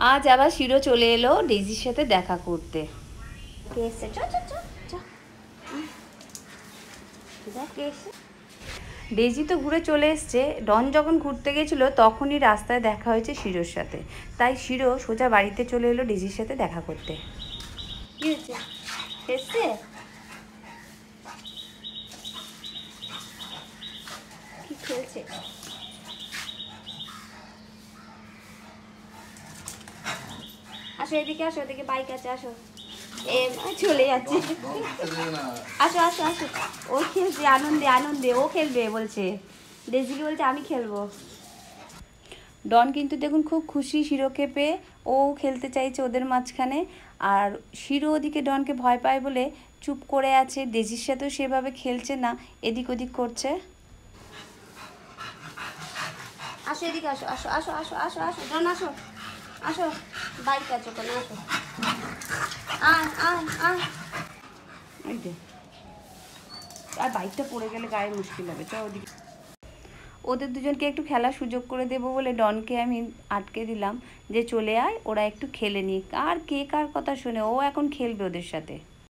আজ আবার শিরো চলে এলো ডেজির সাথে দেখা করতে। কে এসছে? চ চ চ চ। দেখ কে এসছে। ডেজি তো ঘুরে চলে এসছে। ডন যখন ঘুরতে গেছিলো তখনই রাস্তায় দেখা হয়েছে শিরোর সাথে, তাই শিরো সোজা বাড়িতে চলে এলো ডেজির সাথে দেখা করতে। কি হয়েছে? এসছে? কি খেলছে? আসো এদিকে, আসো এদিকে, বাইক আছে, আসো। চলে যাচ্ছে। আসো আসো আসো। ও খেলছে আনন্দে আনন্দে, ও খেলবে বলছে। ডেজিকে বলছে আমি খেলবো। ডন কিন্তু দেখুন খুব খুশি শিরোকে পেয়ে, ও খেলতে চাইছে ওদের মাঝখানে। আর শিরো ওদিকে ডনকে ভয় পায় বলে চুপ করে আছে, ডেজির সাথেও সেভাবে খেলছে না, এদিক ওদিক করছে। আসো এদিকে, আসো আসো আসো আসো আসো আসো ডন, আসো আসো। বাইক আছে ওখানে, আসো। আয় আয় আয়। এই দে, আর বাইকটা পড়ে গেলে গায়ে মুশকিল হবে, চ ওদিকে। ওদের দুজনকে একটু খেলার সুযোগ করে দেবো বলে ডনকে আমি আটকে দিলাম যে চলে আয়, ওরা একটু খেলে নিক। আর কে কার কথা শুনে, ও এখন খেলবে ওদের সাথে।